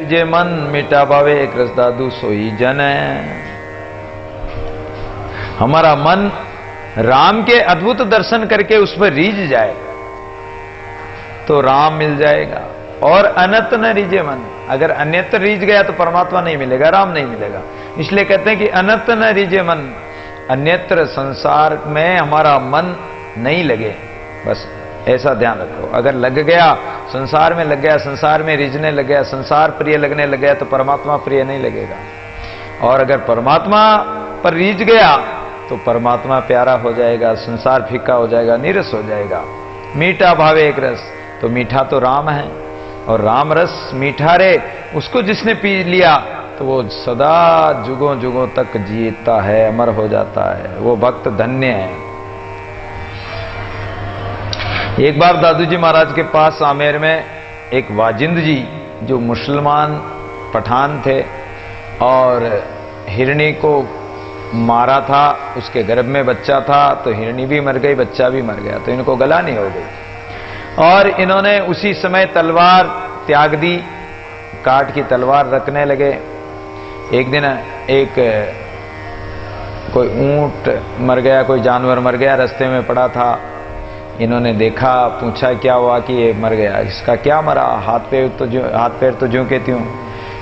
जे मन मिटा पावे एक रस दादू सोई जन है। हमारा मन राम के अद्भुत दर्शन करके उस पर रीझ जाए तो राम मिल जाएगा। और अनंत न रीझे मन, अगर अन्यत्र रीझ गया तो परमात्मा नहीं मिलेगा, राम नहीं मिलेगा। इसलिए कहते हैं कि अनंत न रीझे मन, अन्यत्र संसार में हमारा मन नहीं लगे। बस ऐसा ध्यान रखो। अगर लग गया, संसार में लग गया, संसार में रीझने लग गया, संसार प्रिय लगने लग गया तो परमात्मा प्रिय नहीं लगेगा। और अगर परमात्मा पर रीझ गया तो परमात्मा प्यारा हो जाएगा, संसार फीका हो जाएगा, नीरस हो जाएगा। मीठा भावे एक रस, तो मीठा तो राम है, और राम रस मीठा रे, उसको जिसने पी लिया तो वो सदा जुगों जुगों तक जीता है, अमर हो जाता है। वो भक्त धन्य है। एक बार दादू जी महाराज के पास आमेर में एक वाजिंद जी, जो मुसलमान पठान थे और हिरणी को मारा था, उसके गर्भ में बच्चा था, तो हिरणी भी मर गई, बच्चा भी मर गया, तो इनको गलानी हो गई। और इन्होंने उसी समय तलवार त्याग दी, काट की तलवार रखने लगे। एक दिन एक कोई ऊंट मर गया, कोई जानवर मर गया, रास्ते में पड़ा था। इन्होंने देखा, पूछा क्या हुआ कि ये मर गया, इसका क्या मरा, हाथ पैर तो ज्यों के त्यों।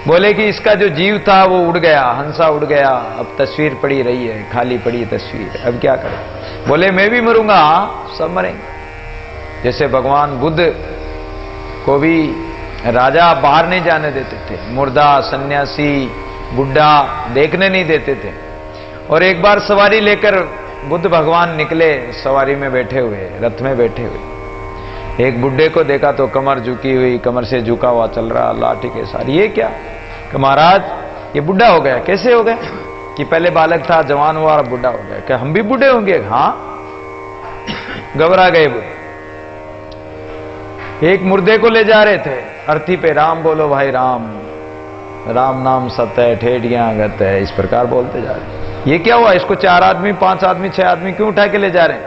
बोले कि इसका जो जीव था वो उड़ गया, हंसा उड़ गया, अब तस्वीर पड़ी रही है, खाली पड़ी तस्वीर, अब क्या करें। बोले मैं भी मरूंगा, हाँ सब मरेंगे। जैसे भगवान बुद्ध को भी राजा बाहर नहीं जाने देते थे, मुर्दा, सन्यासी, बुढ़ा देखने नहीं देते थे। और एक बार सवारी लेकर बुद्ध भगवान निकले, सवारी में बैठे हुए, रथ में बैठे हुए। एक बुढ़े को देखा तो कमर झुकी हुई, कमर से झुका हुआ चल रहा, लाठी के साथ। ये क्या कि महाराज ये बुढ़ा हो गया। कैसे हो गया कि पहले बालक था, जवान हुआ और बुढ़ा हो गया। क्या हम भी बूढ़े होंगे? हाँ। घबरा गए बुद्ध। एक मुर्दे को ले जा रहे थे, अर्थी पे राम बोलो भाई राम, राम नाम सत्य है, ठेठियां गत है, इस प्रकार बोलते जा रहे। ये क्या हुआ, इसको 4 आदमी, 5 आदमी, 6 आदमी क्यों उठा के ले जा रहे हैं?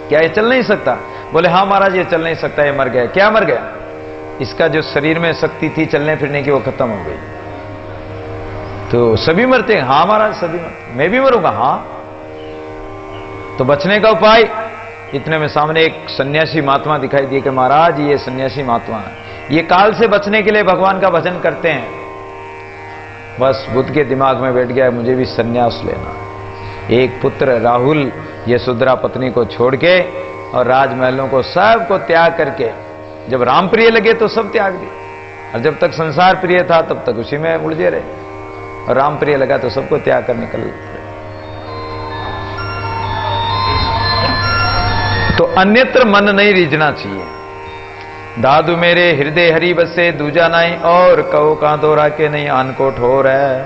क्या ये चल नहीं सकता? बोले हाँ महाराज ये चल नहीं सकता, ये मर गया। क्या मर गया? इसका जो शरीर में शक्ति थी चलने फिरने की वो खत्म हो गई। तो सभी मरते हैं? हाँ महाराज सभी मरते। मैं भी मरूंगा? हाँ। तो बचने का उपाय? इतने में सामने एक सन्यासी महात्मा दिखाई दिए कि महाराज ये सन्यासी महात्मा है, ये काल से बचने के लिए भगवान का भजन करते हैं। बस बुद्ध के दिमाग में बैठ गया मुझे भी सन्यास लेना। एक पुत्र राहुल यशोधरा पत्नी को छोड़ के और राजमहलों को सब को त्याग करके, जब राम प्रिय लगे तो सब त्याग दिए, और जब तक संसार प्रिय था तब तक उसी में उलझे रहे, और राम प्रिय लगा तो सबको त्याग कर निकल पड़े। तो अन्यत्र मन नहीं रीझना चाहिए। दादू मेरे हृदय हरि बसे, दूजा नहीं और कहो कहां दो राके नहीं, आन को ठोर है।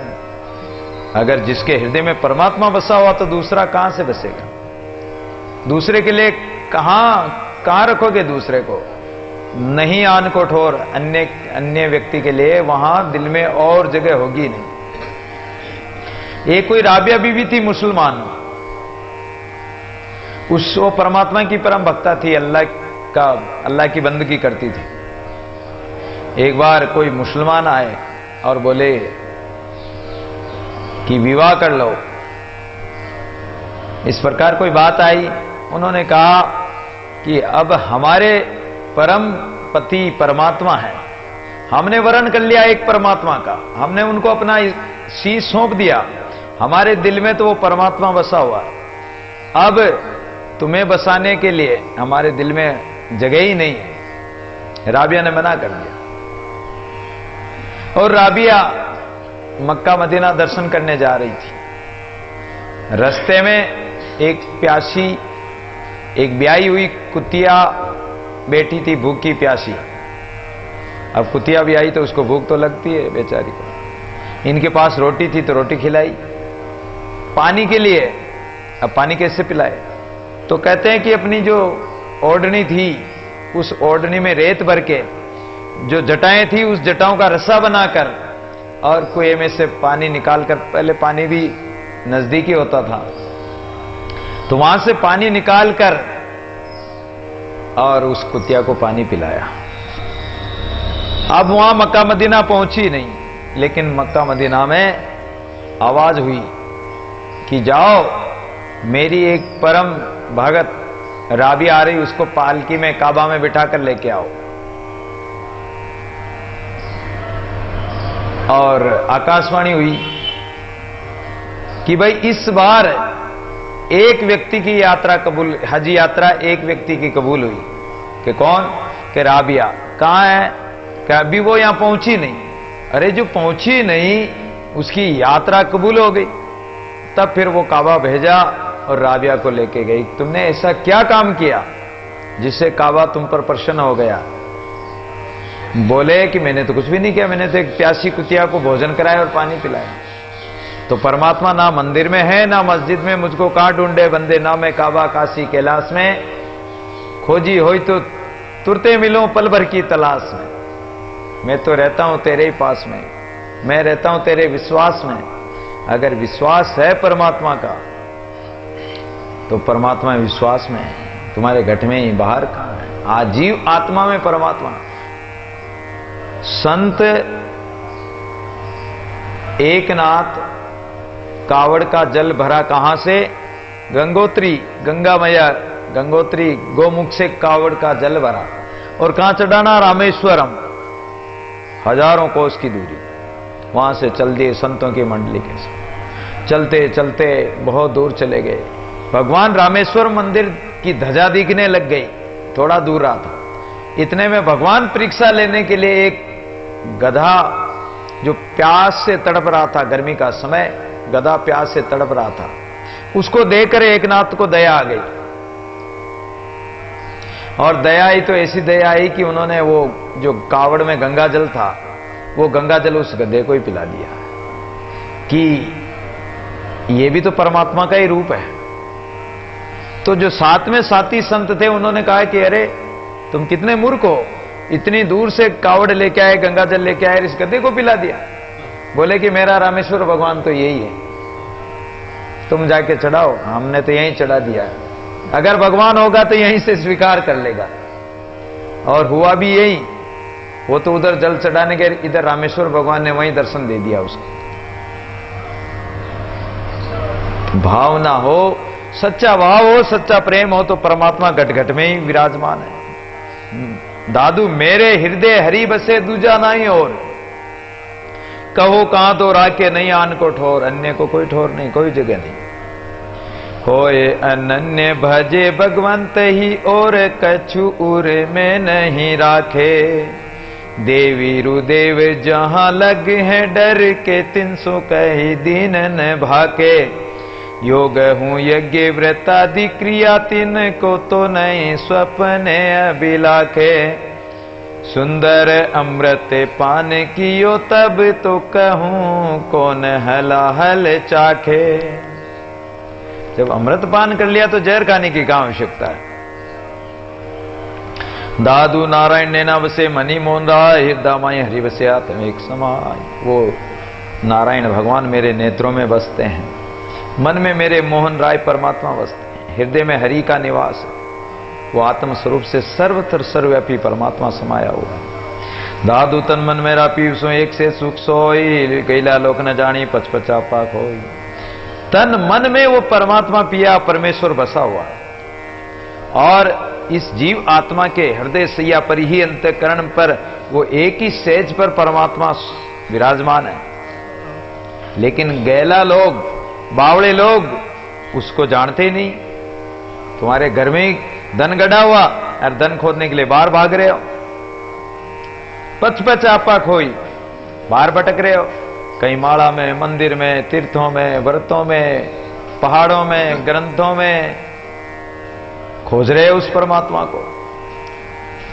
अगर जिसके हृदय में परमात्मा बसा हुआ तो दूसरा कहां से बसेगा? दूसरे के लिए कहां रखोगे दूसरे को? नहीं आन को ठोर, अन्य व्यक्ति के लिए वहां दिल में और जगह होगी नहीं। एक कोई राबिया बीवी थी, मुसलमान, वो परमात्मा की परम भक्ता थी, अल्लाह की बंदगी करती थी। एक बार कोई मुसलमान आए और बोले कि विवाह कर लो। इस प्रकार कोई बात आई। उन्होंने कहा कि अब हमारे परम पति परमात्मा है, हमने वरण कर लिया एक परमात्मा का, हमने उनको अपना शीश सौंप दिया, हमारे दिल में तो वो परमात्मा बसा हुआ है। अब तुम्हें बसाने के लिए हमारे दिल में जगह ही नहीं है। राबिया ने मना कर दिया। और राबिया मक्का मदीना दर्शन करने जा रही थी। रास्ते में एक प्यासी, एक ब्याही हुई कुतिया बैठी थी, भूखी प्यासी। अब कुतिया भी आई तो उसको भूख तो लगती है बेचारी को। इनके पास रोटी थी तो रोटी खिलाई। पानी के लिए, अब पानी कैसे पिलाए? तो कहते हैं कि अपनी जो ओढ़नी थी उस ओढ़नी में रेत भर के, जो जटाएं थी उस जटाओं का रस्सा बनाकर, और कुएं में से पानी निकालकर, पहले पानी भी नजदीकी होता था, तो वहां से पानी निकालकर और उस कुतिया को पानी पिलाया। अब वहां मक्का मदीना पहुंची नहीं, लेकिन मक्का मदीना में आवाज हुई कि जाओ, मेरी एक परम भगत राबी आ रही, उसको पालकी में काबा में बिठा कर लेके आओ। और आकाशवाणी हुई कि भाई इस बार एक व्यक्ति की यात्रा कबूल, हज यात्रा एक व्यक्ति की कबूल हुई। कि कौन? कि राबिया। कहां है? कि अभी वो यहां पहुंची नहीं। अरे जो पहुंची नहीं उसकी यात्रा कबूल हो गई। तब फिर वो काबा भेजा और राबिया को लेके गई। तुमने ऐसा क्या काम किया जिससे काबा तुम पर प्रसन्न हो गया? बोले कि मैंने तो कुछ भी नहीं किया, मैंने तो एक प्यासी कुतिया को भोजन कराया और पानी पिलाया। तो परमात्मा ना मंदिर में है ना मस्जिद में, मुझको कहां ढूंढे बंदे, ना मैं काबा काशी कैलाश में, खोजी होई तो तुरते मिलो पल भर की तलाश में। मैं तो रहता हूं तेरे ही पास में, मैं रहता हूं तेरे विश्वास में। अगर विश्वास है परमात्मा का तो परमात्मा विश्वास में है, तुम्हारे घट में ही, बाहर कहां है? आजीव आत्मा में परमात्मा। संत एकनाथ कावड़ का जल भरा कहां से? गंगोत्री, गंगा मैया गंगोत्री गोमुख से कावड़ का जल भरा। और कहां चढ़ाना? रामेश्वरम, हजारों कोस की दूरी। वहां से चल दिए संतों की मंडली के साथ। चलते चलते बहुत दूर चले गए। भगवान रामेश्वर मंदिर की ध्वजा दिखने लग गई, थोड़ा दूर रहा था। इतने में भगवान परीक्षा लेने के लिए एक गधा जो प्यास से तड़प रहा था, गर्मी का समय, गधा प्यास से तड़प रहा था, उसको देखकर एकनाथ को दया आ गई। और दया आई तो ऐसी दया आई कि उन्होंने वो जो कावड़ में गंगा जल था, वो गंगा जल उस गधे को ही पिला दिया कि ये भी तो परमात्मा का ही रूप है। तो जो साथ में साथी संत थे उन्होंने कहा कि अरे तुम कितने मूर्ख हो, इतनी दूर से कावड़ लेके आए, गंगा जल लेके आए, इस गधे को पिला दिया। बोले कि मेरा रामेश्वर भगवान तो यही है, तुम जाके चढ़ाओ, हमने तो यहीं चढ़ा दिया है। अगर भगवान होगा तो यहीं से स्वीकार कर लेगा। और हुआ भी यही। वो तो उधर जल चढ़ाने के, इधर रामेश्वर भगवान ने वहीं दर्शन दे दिया उसको। भावना हो, सच्चा भाव हो, सच्चा प्रेम हो तो परमात्मा घट घट में ही विराजमान है। दादू मेरे हृदय हरि बसे दूजा नहीं और, कहो कहां तो राके नहीं आन को ठोर, अन्य को कोई ठोर नहीं, कोई जगह नहीं। होए अनन्य भजे भगवंत ही और कछु उर में नहीं राखे। देवी रुदेव जहां लग है डर के, 300 कही दीन न भाके। योग हूं यज्ञ व्रतादि क्रिया, तिन को तो नहीं स्वप्न अभिलाखे। सुंदर अमृत पान कियो तब तो कहूं, कौन हलाहल चाखे। जब अमृत पान कर लिया तो जहर खाने की क्या आवश्यकता है। दादू नारायण नैना बसे मणि मोहन राय, हृदय माई हरि बसे आत्म एक समाय। वो नारायण भगवान मेरे नेत्रों में बसते हैं, मन में मेरे मोहन राय परमात्मा बसते हैं, हृदय में हरि का निवास है। वो आत्म स्वरूप से सर्वत्र सर्वव्यापी परमात्मा समाया हुआ है। दादू तन मन मेरा पीवसो एक से सुख सोई, कैला लोक न जानी पचपचा पाक होई। तन मन में वो परमात्मा पिया, परमेश्वर बसा हुआ है। और इस जीव आत्मा के हृदय सैया पर ही अंतःकरण पर वो एक ही सेज पर परमात्मा विराजमान है। लेकिन गैला लोग, बावड़े लोग उसको जानते ही नहीं। तुम्हारे घर में ही धन गड़ा हुआ और धन खोदने के लिए बाहर भाग रहे हो, पच पच आपा खोई, बाहर भटक रहे हो, कहीं माला में, मंदिर में, तीर्थों में, व्रतों में, पहाड़ों में, ग्रंथों में खोज रहे उस परमात्मा को।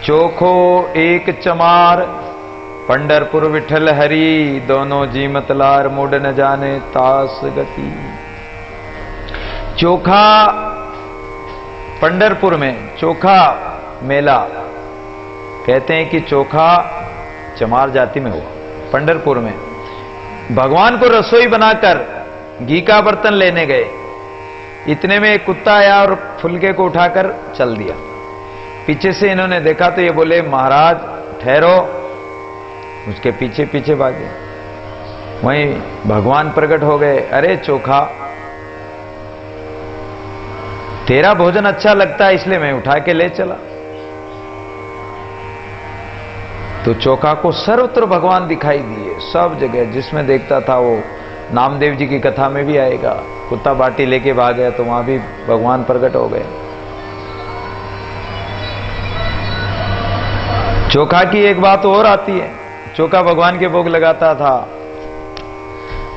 चोखो एक चमार, पंडरपुर विठल हरि, दोनों जी मतलार, मुड न जाने तास गति। चोखा पंडरपुर में चोखा मेला कहते हैं कि चोखा चमार जाति में हुआ। पंडरपुर में भगवान को रसोई बनाकर घी का बर्तन लेने गए। इतने में एक कुत्ता आया और फुलके को उठाकर चल दिया। पीछे से इन्होंने देखा तो ये बोले, महाराज ठहरो, उसके पीछे पीछे भागे। वहीं भगवान प्रकट हो गए, अरे चोखा, तेरा भोजन अच्छा लगता है इसलिए मैं उठा के ले चला। तो चोखा को सर्वत्र भगवान दिखाई दिए, सब जगह जिसमें देखता था वो। नामदेव जी की कथा में भी आएगा, कुत्ता बाटी लेके भाग गया तो वहां भी भगवान प्रकट हो गए। चोखा की एक बात और आती है, चोखा भगवान के भोग लगाता था,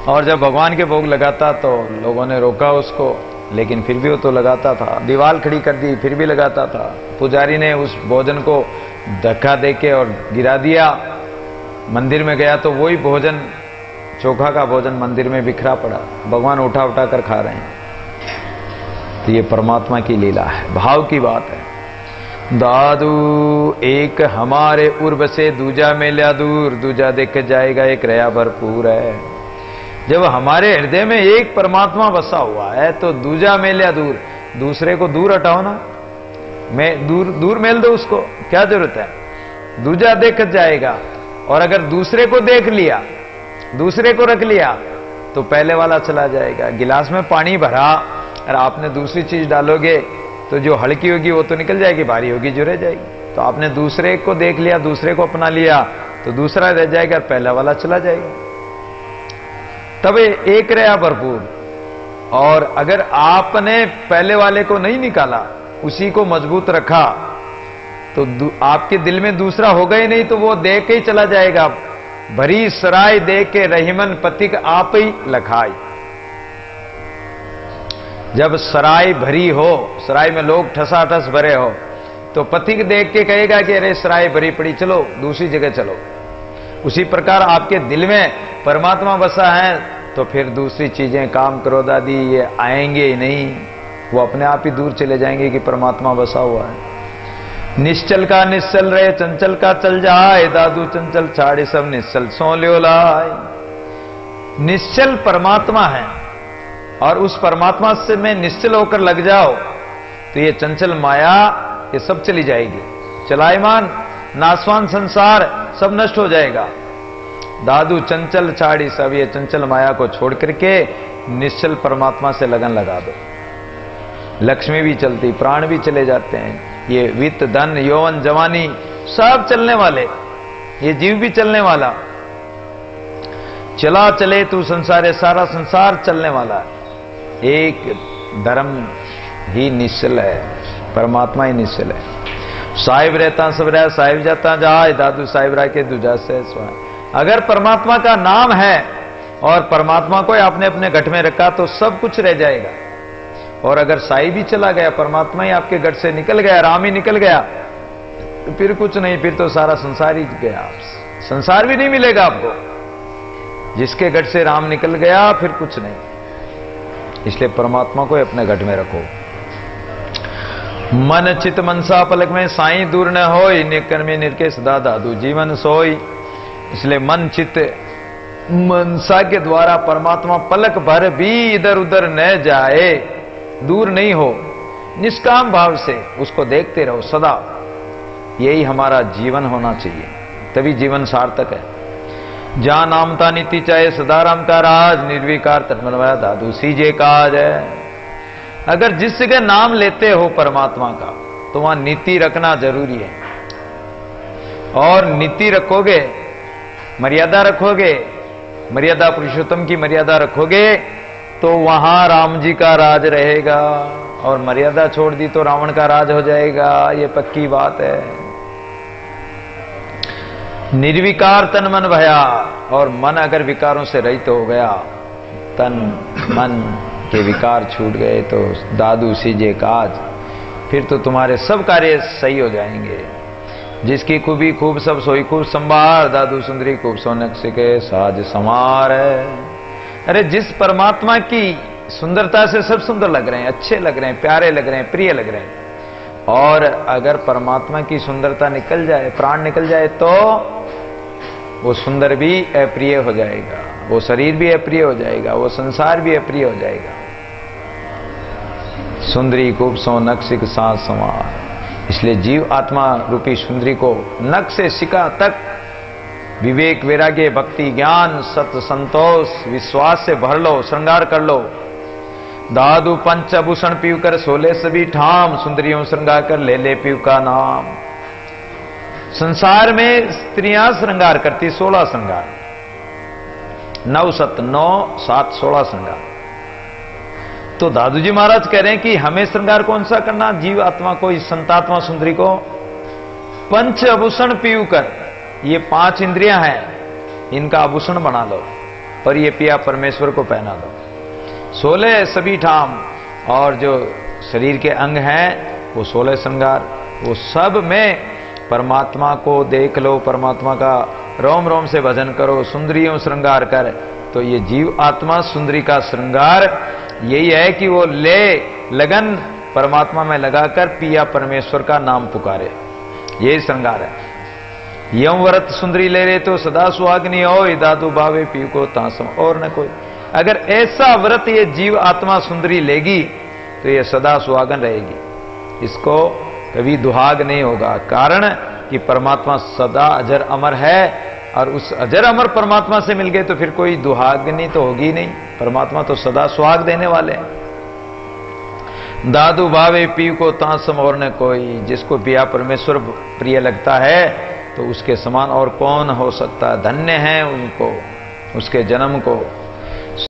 और जब भगवान के भोग लगाता तो लोगों ने रोका उसको, लेकिन फिर भी वो तो लगाता था। दीवार खड़ी कर दी फिर भी लगाता था। पुजारी ने उस भोजन को धक्का देके और गिरा दिया। मंदिर में गया तो वही भोजन, चोखा का भोजन मंदिर में बिखरा पड़ा, भगवान उठा उठा कर खा रहे हैं। तो ये परमात्मा की लीला है, भाव की बात है। दादू एक हमारे उर्व से दूजा मेल्या दूर, दूजा देख जाएगा एक रया भरपूर है। जब हमारे हृदय में एक परमात्मा बसा हुआ है तो दूजा मेल्या दूर, दूसरे को दूर हटाओ ना, मैं दूर मेल दो उसको, क्या जरूरत है। दूजा देख जाएगा, और अगर दूसरे को देख लिया, दूसरे को रख लिया तो पहले वाला चला जाएगा। गिलास में पानी भरा और आपने दूसरी चीज डालोगे तो जो हल्की होगी वो तो निकल जाएगी, भारी होगी जो रह जाएगी। तो आपने दूसरे को देख लिया, दूसरे को अपना लिया तो दूसरा रह जाएगा और पहला वाला चला जाएगा। तब एक रहा भरपूर। और अगर आपने पहले वाले को नहीं निकाला, उसी को मजबूत रखा, तो आपके दिल में दूसरा होगा ही नहीं, तो वो दे के ही चला जाएगा। भरी सराय दे के रहीमन पथिक आप ही लखाई। जब सराय भरी हो, सराय में लोग ठसाठस भरे हो, तो पथिक देख के कहेगा कि अरे सराय भरी पड़ी, चलो दूसरी जगह चलो। उसी प्रकार आपके दिल में परमात्मा बसा है तो फिर दूसरी चीजें, काम क्रोध आदि, ये आएंगे ही नहीं, वो अपने आप ही दूर चले जाएंगे कि परमात्मा बसा हुआ है। निश्चल का निश्चल रहे, चंचल का चल जाए, दादू चंचल छाड़े सब निश्चल सो ल्यो लाए। निश्चल परमात्मा है, और उस परमात्मा से में निश्चल होकर लग जाओ तो ये चंचल माया ये सब चली जाएगी। चलायमान नासवान संसार सब नष्ट हो जाएगा। दादू चंचल छाड़ी सब, ये चंचल माया को छोड़ करके निश्चल परमात्मा से लगन लगा दो। लक्ष्मी भी चलती, प्राण भी चले जाते हैं, ये वित्त धन यौवन जवानी सब चलने वाले, ये जीव भी चलने वाला। चला चले तू संसार, है सारा संसार चलने वाला है। एक धर्म ही निश्चल है, परमात्मा ही निश्चल है। साहिब रहता सब रह, साहिब जाता जाए, दादू साहिब रह के दूजा से स्वाय। अगर परमात्मा का नाम है और परमात्मा को आपने अपने घट में रखा तो सब कुछ रह जाएगा। और अगर साई भी चला गया, परमात्मा ही आपके घट से निकल गया, राम ही निकल गया, तो फिर कुछ नहीं, फिर तो सारा संसार ही गया। संसार भी नहीं मिलेगा आपको। जिसके घट से राम निकल गया फिर कुछ नहीं। इसलिए परमात्मा को अपने घट में रखो। मन चित मनसा पलक में साई दूर न होय, निकर में निरके सदा दादू जीवन सोई। इसलिए मन चित मनसा के द्वारा परमात्मा पलक भर भी इधर उधर न जाए, दूर नहीं हो, निष्काम भाव से उसको देखते रहो सदा। यही हमारा जीवन होना चाहिए, तभी जीवन सार्थक है। जहां नामता नीति चाहे सदा राम का राज, निर्विकार तन्मय दादू सीजे काज है। अगर जिस जगह नाम लेते हो परमात्मा का तो वहां नीति रखना जरूरी है। और नीति रखोगे, मर्यादा रखोगे, मर्यादा पुरुषोत्तम की मर्यादा रखोगे तो वहां राम जी का राज रहेगा। और मर्यादा छोड़ दी तो रावण का राज हो जाएगा, ये पक्की बात है। निर्विकार तन मन भया, और मन अगर विकारों से रहित हो गया, तन मन के विकार छूट गए तो दादू सीजे काज, फिर तो तुम्हारे सब कार्य सही हो जाएंगे। जिसकी खूबी खूब सब सोई खूब संभार, दादू सुंदरी खूब सोनक सिके साज समार है। अरे जिस परमात्मा की सुंदरता से सब सुंदर लग रहे हैं, अच्छे लग रहे हैं, प्यारे लग रहे हैं, प्रिय लग रहे हैं, और अगर परमात्मा की सुंदरता निकल जाए, प्राण निकल जाए, तो वो सुंदर भी अप्रिय हो जाएगा, वो शरीर भी अप्रिय हो जाएगा, वो संसार भी अप्रिय हो जाएगा। सुंदरी खूब सो नक सिक सांस संवार। इसलिए जीव आत्मा रूपी सुंदरी को नक से शिका तक विवेक वैराग्य भक्ति ज्ञान सत संतोष विश्वास से भर लो, श्रृंगार कर लो। दादू पंचभूषण पीव कर सोले सभी ठाम, सुंदरियों श्रृंगार कर ले ले पीव का नाम। संसार में स्त्रियां श्रृंगार करती 16 श्रृंगार, 9 सत 9 7 16 श्रृंगार। तो दादू जी महाराज कह रहे हैं कि हमें श्रृंगार कौन सा करना, जीव आत्मा को, इस संतात्मा सुंदरी को पंच आभूषण पीव कर, ये 5 इंद्रियां हैं, इनका आभूषण बना लो और ये पिया परमेश्वर को पहना दो। 16 सभी ठाम, और जो शरीर के अंग हैं वो 16 श्रृंगार, वो सब में परमात्मा को देख लो, परमात्मा का रोम रोम से भजन करो, सुंदरियों श्रृंगार कर। तो ये जीव आत्मा सुंदरी का श्रृंगार यही है कि वो ले लगन परमात्मा में लगाकर पिया परमेश्वर का नाम पुकारे, यही श्रृंगार है। यम व्रत सुंदरी ले रहे तो सदा सुहागनी हो, दादू भावे पी को तासम और न कोई। अगर ऐसा व्रत ये जीव आत्मा सुंदरी लेगी तो ये सदा सुहागन रहेगी, इसको कभी दुहाग नहीं होगा। कारण कि परमात्मा सदा अजर अमर है, और उस अजर अमर परमात्मा से मिल गए तो फिर कोई दुहागनी तो होगी नहीं, परमात्मा तो सदा सुहाग देने वाले हैं। दादू भावे पीव को तासम और न कोई, जिसको पिया परमेश्वर प्रिय लगता है तो उसके समान और कौन हो सकता। धन्य है उनको, उसके जन्म को